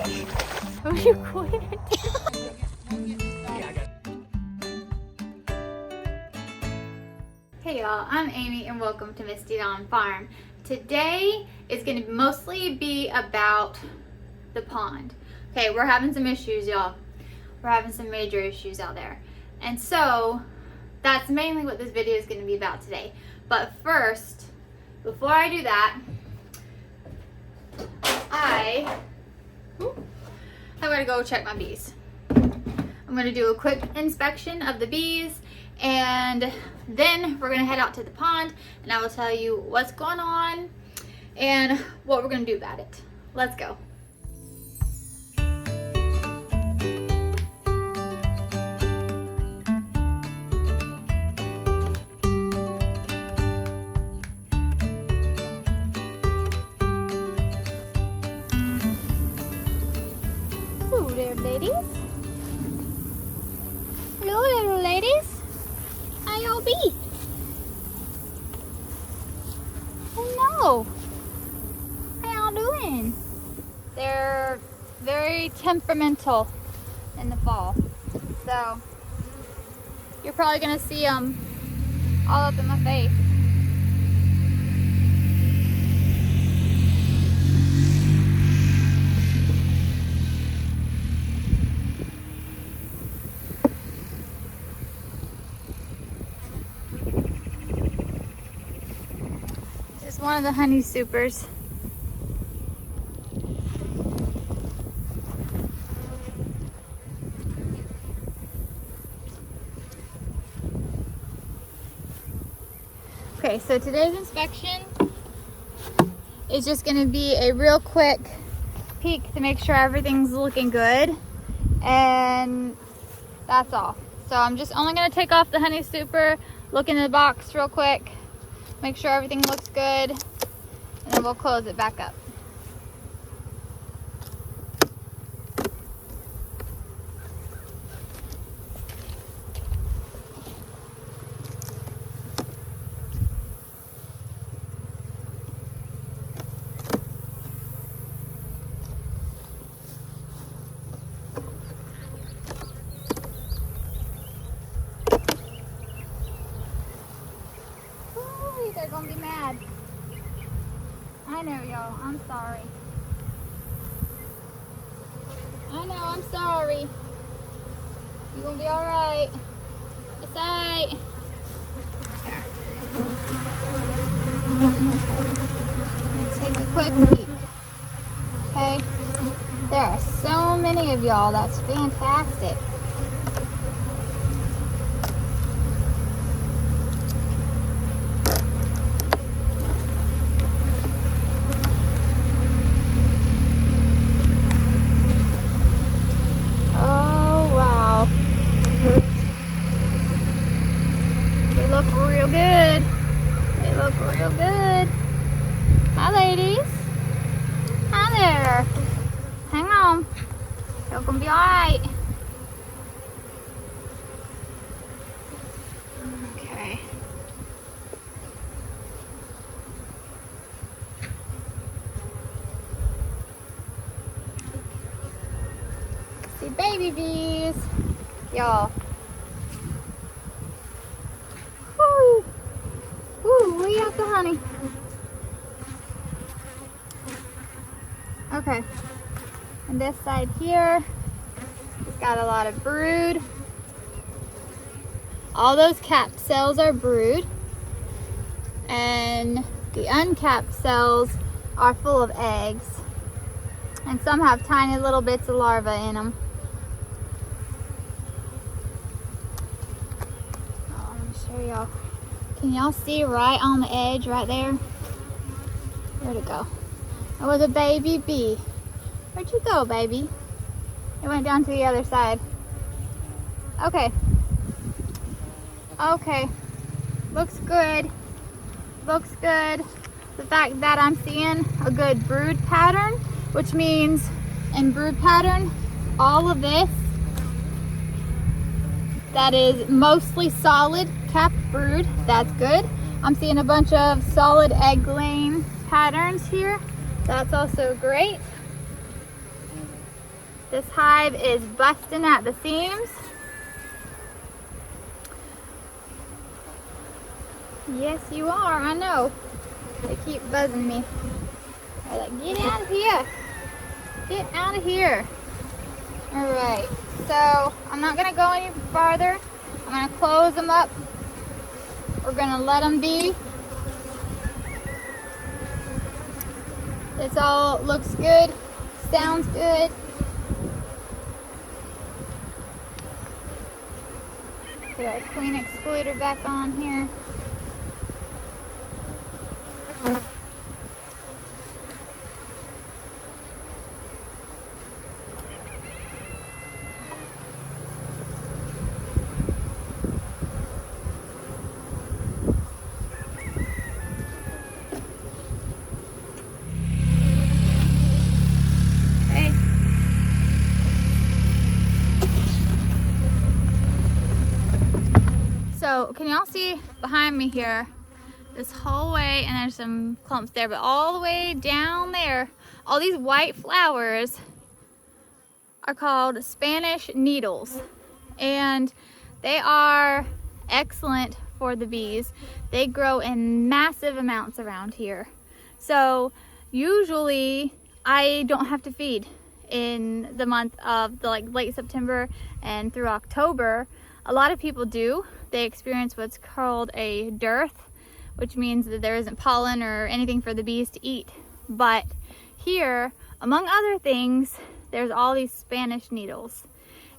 What are you going to do? Hey y'all, I'm Amy and welcome to Misty on Farm. Today is going to mostly be about the pond. Okay, we're having some issues, y'all. We're having some major issues out there. And so, that's mainly what this video is going to be about today. But first, before I do that, I gotta go check my bees. I'm gonna do a quick inspection of the bees and then we're gonna head out to the pond and I will tell you what's going on and what we're gonna do about it. Let's go. Hello there, ladies. Hello, little ladies. How y'all be? Hello. How y'all doing? They're very temperamental in the fall. So, you're probably going to see them all up in my face. One of the honey supers. Okay, so today's inspection is just going to be a real quick peek to make sure everything's looking good, and that's all. So I'm just only going to take off the honey super, look in the box real quick, make sure everything looks good, and then we'll close it back up. They're gonna be mad. I know, y'all. I'm sorry. I know, I'm sorry. You're gonna be alright. It's alright. Let's take a quick peek. Okay? There are so many of y'all. That's fantastic. Real good. They look real good. Hi, ladies. Hi there. Hang on. You're gonna be alright. Okay. See baby bees. Y'all. We got the honey. Okay. And this side here, it's got a lot of brood. All those capped cells are brood. And the uncapped cells are full of eggs. And some have tiny little bits of larvae in them. Oh, let me show y'all. Can y'all see right on the edge right there? Where'd it go? It was a baby bee. Where'd you go, baby? It went down to the other side. Okay. Okay. Looks good. Looks good. The fact that I'm seeing a good brood pattern, which means in brood pattern, all of this that is mostly solid capped brood, that's good. I'm seeing a bunch of solid egg laying patterns here. That's also great. This hive is busting at the seams. Yes, you are, I know. They keep buzzing me. They're like, get out of here. Get out of here. All right, so I'm not gonna go any farther. I'm gonna close them up. We're gonna let them be. This all looks good, sounds good. Put our queen excluder back on here. So can y'all see behind me here, this hallway, and there's some clumps there, but all the way down there, all these white flowers are called Spanish needles, and they are excellent for the bees. They grow in massive amounts around here. So usually I don't have to feed in the month of late September and through October. A lot of people do. They experience what's called a dearth, which means that there isn't pollen or anything for the bees to eat. But here, among other things, there's all these Spanish needles,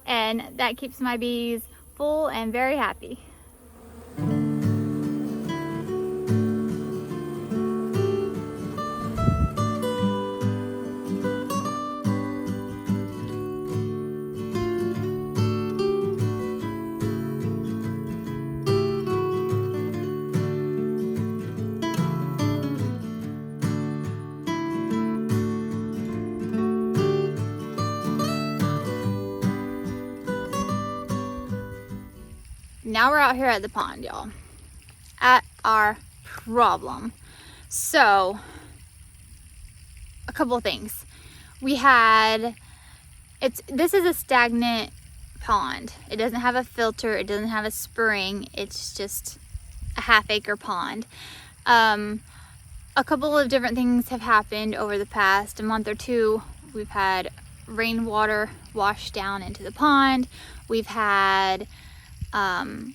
and that keeps my bees full and very happy. Now we're out here at the pond, y'all, at our problem. So, a couple of things. This is a stagnant pond. It doesn't have a filter, it doesn't have a spring, it's just a half-acre pond. A couple of different things have happened over the past month or two. We've had rainwater wash down into the pond. We've had an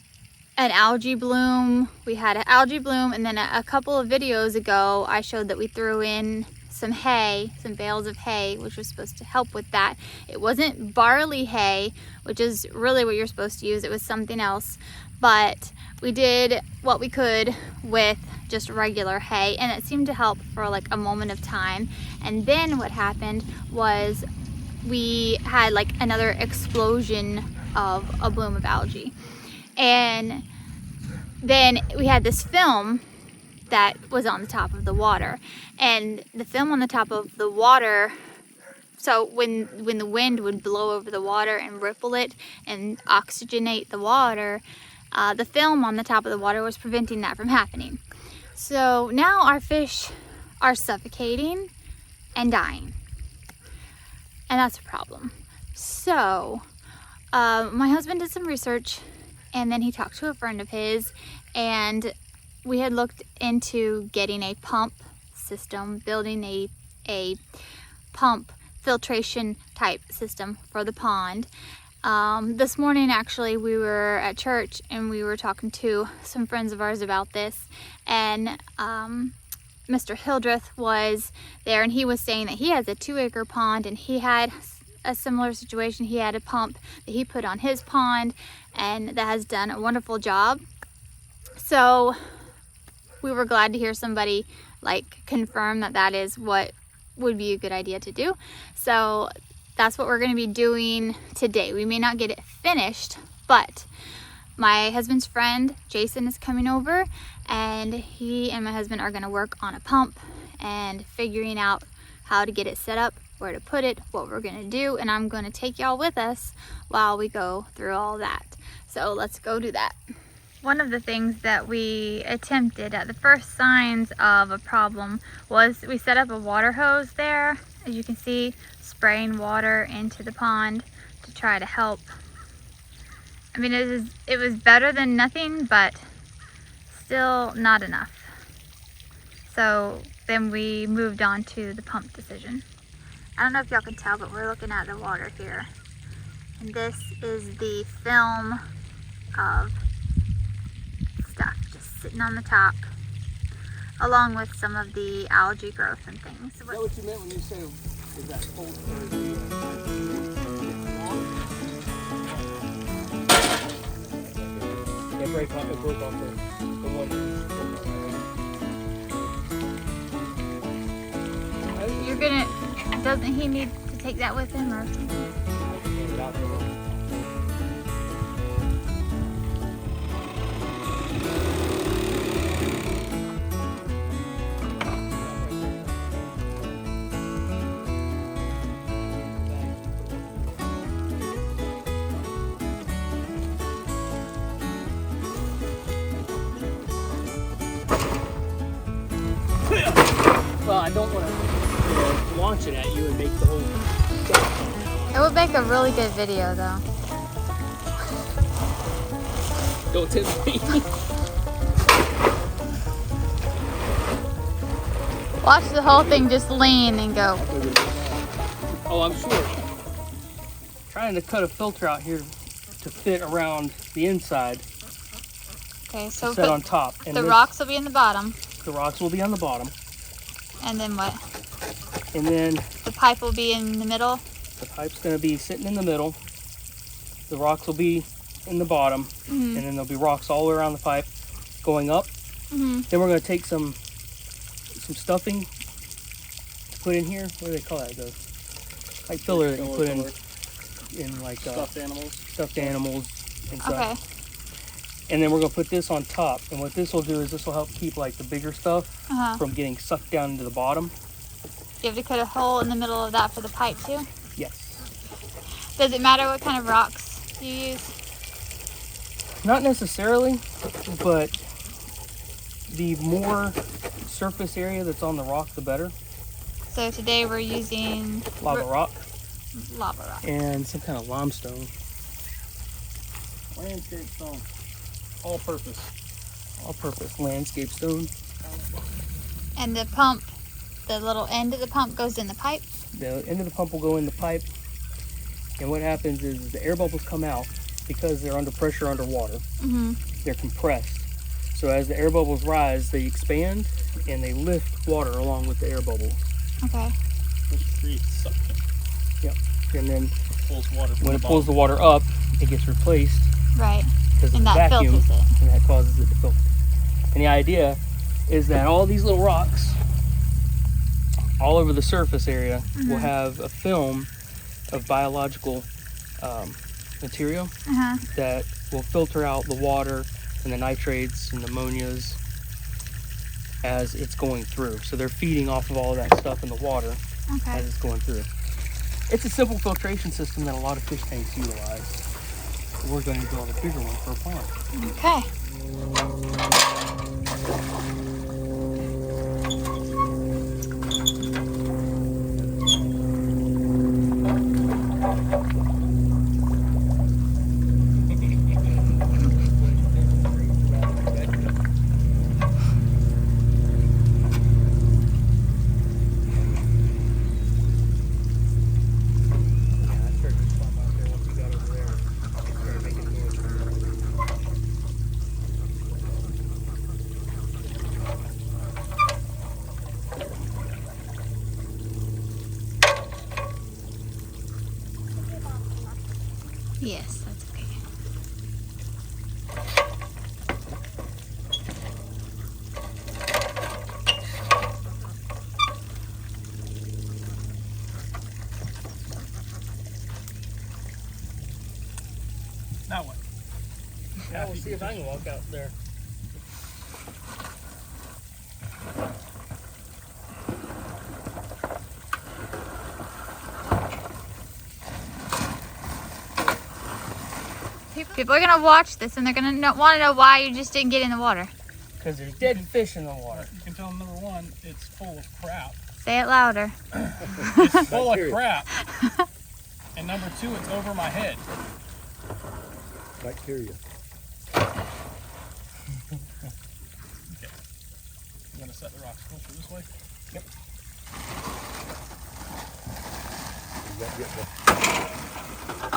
algae bloom. We had an algae bloom, and then a couple of videos ago I showed that we threw in some hay, some bales of hay, which was supposed to help with that. It wasn't barley hay, which is really what you're supposed to use. It was something else, but we did what we could with just regular hay, and it seemed to help for like a moment of time. And then what happened was we had like another explosion of a bloom of algae. And then we had this film that was on the top of the water, and the film on the top of the water, so when the wind would blow over the water and ripple it and oxygenate the water, the film on the top of the water was preventing that from happening. So now our fish are suffocating and dying, and that's a problem. So my husband did some research, and then he talked to a friend of his, and we had looked into getting a pump system, building a pump filtration type system for the pond. This morning, actually, we were at church and we were talking to some friends of ours about this, and Mr. Hildreth was there, and he was saying that he has a 2-acre pond, and he had a similar situation. He had a pump that he put on his pond, and that has done a wonderful job. So we were glad to hear somebody like confirm that that is what would be a good idea to do. So that's what we're going to be doing today. We may not get it finished, but my husband's friend Jason is coming over, and he and my husband are going to work on a pump and figuring out how to get it set up, where to put it, what we're going to do, and I'm going to take y'all with us while we go through all that. So let's go do that. One of the things that we attempted at the first signs of a problem was we set up a water hose there, as you can see, spraying water into the pond to try to help. I mean, it was better than nothing, but still not enough. So then we moved on to the pump decision. I don't know if y'all can tell, but we're looking at the water here. And this is the film of stuff just sitting on the top, along with some of the algae growth and things. Is that what you meant when you said is that cold for the break off the one. You're gonna, doesn't he need to take that with him or something? Well, I don't want to launch it at you and make the whole thing. It would make a really good video though. Don't tempt me. Watch the whole thing just lean and go. Oh, I'm sure. Trying to cut a filter out here to fit around the inside. Okay, so set on top. And the rocks will be in the bottom. The rocks will be on the bottom. And then what? And then the pipe will be in the middle. The pipe's going to be sitting in the middle. The rocks will be in the bottom. And then there'll be rocks all around the pipe going up. Then we're going to take some stuffing to put in here. What do they call that? The pipe filler that you put in like stuffed animals and stuff. Okay. And then we're going to put this on top. And what this will do is this will help keep like the bigger stuff from getting sucked down into the bottom. You have to cut a hole in the middle of that for the pipe too? Yes. Does it matter what kind of rocks you use? Not necessarily, but the more surface area that's on the rock, the better. So today we're using lava rock. Lava rock. And some kind of limestone. Landscape stone. All purpose landscape stone. And the pump, the little end of the pump goes in the pipe? The end of the pump will go in the pipe. And what happens is the air bubbles come out because they're under pressure underwater. They're compressed. So as the air bubbles rise, they expand and they lift water along with the air bubbles. Okay. Which creates suction. Yep. And then when it pulls the water up, it gets replaced. Right. Because of the vacuum, and that causes it to filter. And the idea is that all these little rocks all over the surface area will have a film of biological material that will filter out the water and the nitrates and ammonias as it's going through. So they're feeding off of all of that stuff in the water as it's going through. It's a simple filtration system that a lot of fish tanks utilize. We're going to build a bigger one for a pond. Okay. Yes, that's okay. Now what? Now we'll see if I can walk out there. He People are gonna watch this and they're gonna want to know why you just didn't get in the water. Because there's dead fish in the water. You can tell them, number one, it's full of crap. Say it louder. It's full of crap. And number two, it's over my head. Bacteria. Okay. I'm gonna set the rocks closer this way. Yep. You got to get the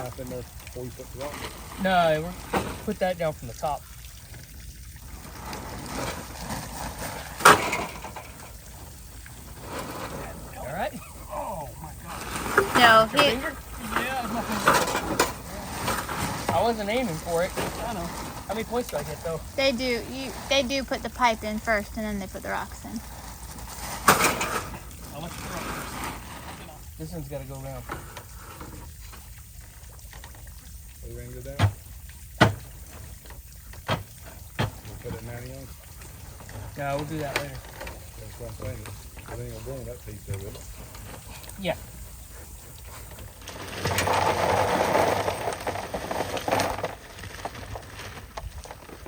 half in there before you put the rock. No, we're put that down from the top. All right. Oh my god. No, Your finger? Yeah, it's my finger. I wasn't aiming for it. I know. How many points do I get though? they do. They do put the pipe in first and then they put the rocks in. I'll let you throw it first. You know. This one's got to go round. Are you ready to go down? We'll put it 90 on. No, we'll do that later. That's what I'm saying. It ain't gonna burn that piece of it. Yeah.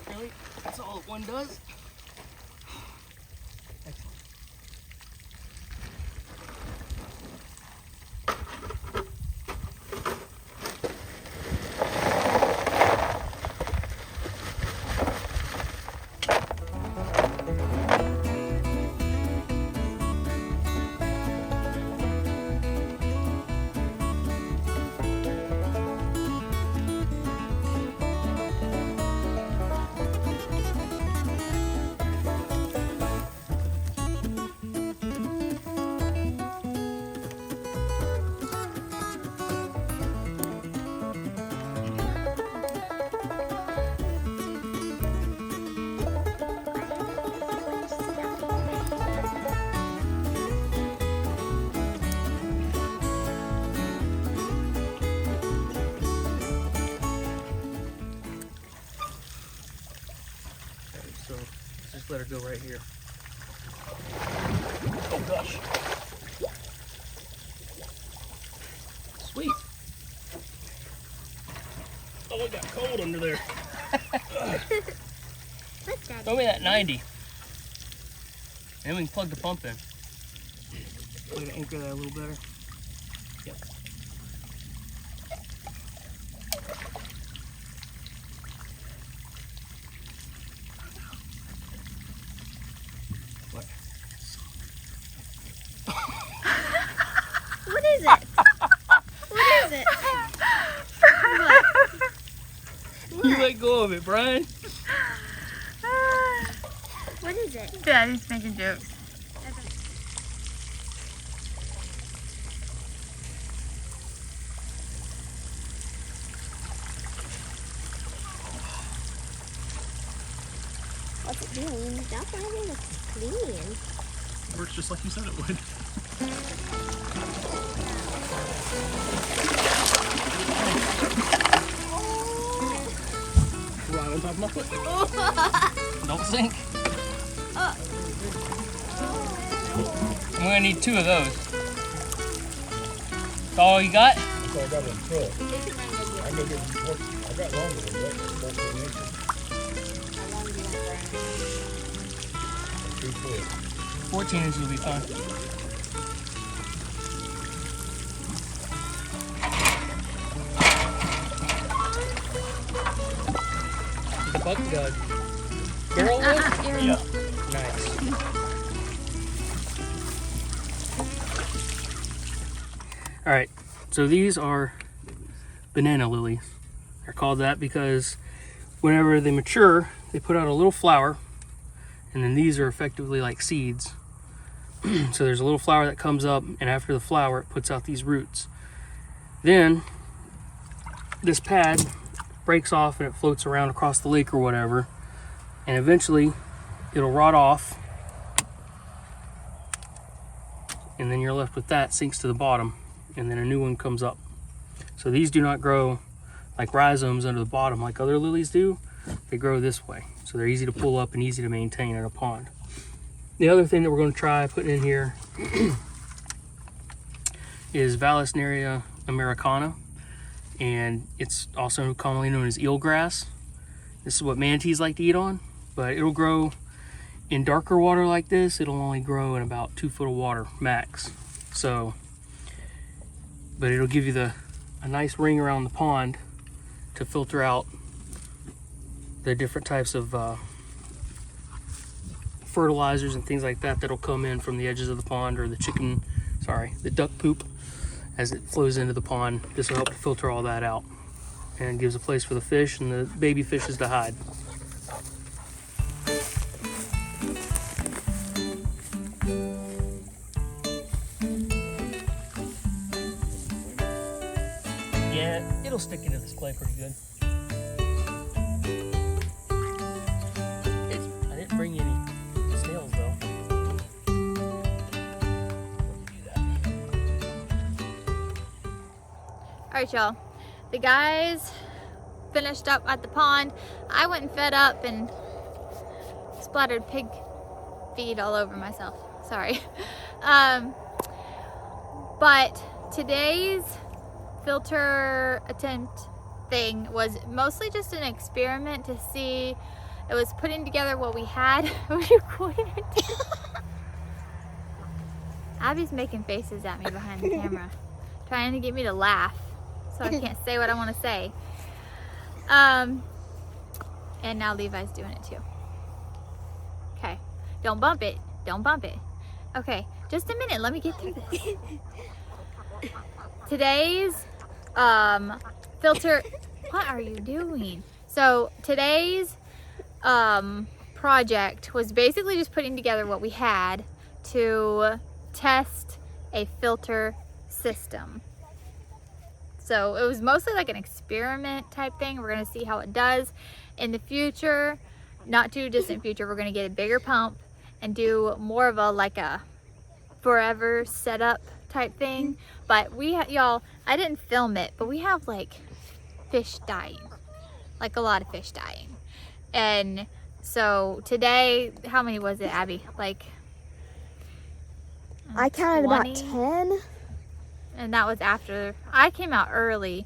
Really? That's all one does? Excellent. So just let her go right here. Oh gosh. Sweet. Oh, it got cold under there. Throw me that 90. And we can plug the pump in. Way to anchor that a little better. Yep. What? What is it? What is it? You let go of it, Brian. What is it? Yeah, he's making jokes. What's it doing? Stop having a clean. Works just like you said it would. Right on top of my foot. Don't sink. I'm gonna need 2 of those. That's all you got? That's all I got in the truck. I got longer than that. 14 inches. 2 foot. 14 inches will be fine. The buck got barrel wood? Yeah. Nice. Alright, so these are banana lilies. They're called that because whenever they mature, they put out a little flower, and then these are effectively like seeds. So there's a little flower that comes up, and after the flower, it puts out these roots. Then this pad breaks off and it floats around across the lake or whatever, and eventually it'll rot off, and then you're left with that, sinks to the bottom, and then a new one comes up. So these do not grow like rhizomes under the bottom like other lilies do. They grow this way, so they're easy to pull up and easy to maintain in a pond. The other thing that we're going to try putting in here is Vallisneria americana. and it's also commonly known as eelgrass. This is what manatees like to eat on, but it'll grow in darker water like this. It'll only grow in about 2 foot of water max. So, but it'll give you a nice ring around the pond to filter out the different types of fertilizers and things like that that'll come in from the edges of the pond, or the duck poop as it flows into the pond. This will help to filter all that out and gives a place for the fish and the baby fishes to hide. Yeah, it'll stick into this clay pretty good. I didn't bring you any snails though. Alright, y'all. The guys finished up at the pond. I went and fed up and splattered pig feed all over myself. Sorry. But today's filter attempt thing was mostly just an experiment to see. It was putting together what we had. Were you recording it? Abby's making faces at me behind the camera, trying to get me to laugh, so I can't say what I want to say. And now Levi's doing it too. Okay, don't bump it. Don't bump it. Okay, just a minute. Let me get through this. Today's filter. What are you doing? So today's project was basically just putting together what we had to test a filter system. So it was mostly like an experiment type thing. We're going to see how it does in the future, not too distant future. We're going to get a bigger pump and do more of a like a forever setup type thing. But y'all, I didn't film it, but we have like fish dying, like a lot of fish dying. And so today, how many was it, Abby? Like I counted 20? about 10. And that was after I came out early,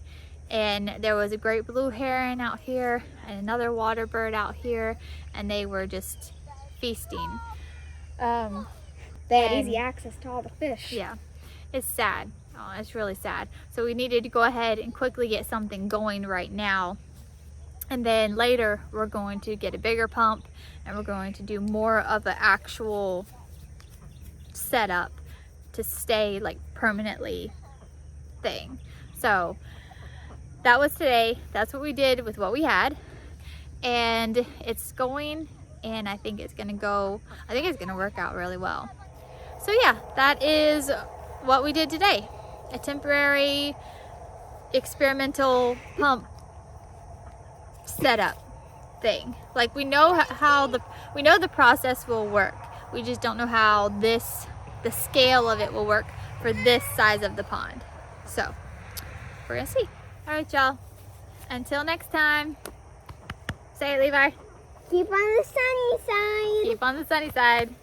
and there was a great blue heron out here and another water bird out here, and they were just feasting. They had easy access to all the fish. Yeah, it's sad. Oh, it's really sad. So we needed to go ahead and quickly get something going right now, and then later we're going to get a bigger pump, and we're going to do more of an actual setup to stay like permanently thing. So that was today. That's what we did with what we had, and it's going, and I think it's gonna work out really well. So yeah, that is what we did today. A temporary experimental pump setup thing. Like we know we know the process will work. We just don't know how the scale of it will work for this size of the pond. So we're gonna see. All right, y'all. Until next time. Say it, Levi. Keep on the sunny side. Keep on the sunny side.